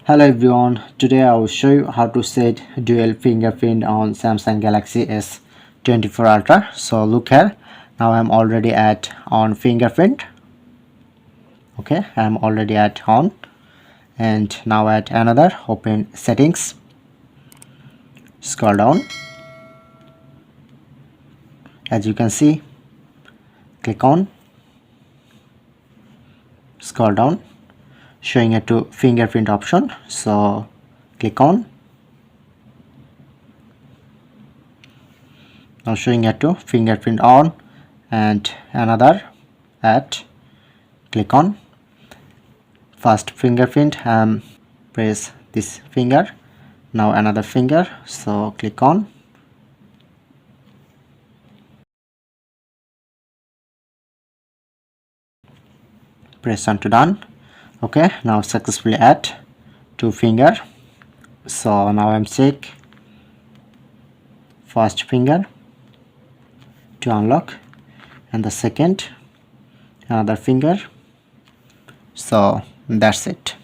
Hello everyone, today I will show you how to set dual fingerprint on Samsung Galaxy S24 Ultra. So look here, now I'm already at on fingerprint. Okay, I'm already at on, and now at another, open settings, scroll down. As you can see, click on, scroll down, showing it to fingerprint option. So click on. Now showing it to fingerprint on, and another at, click on. First fingerprint, press this finger, now another finger, so click on. Press on to done. Okay, now successfully add two finger. So now I'm check first finger to unlock, and the second another finger. So that's it.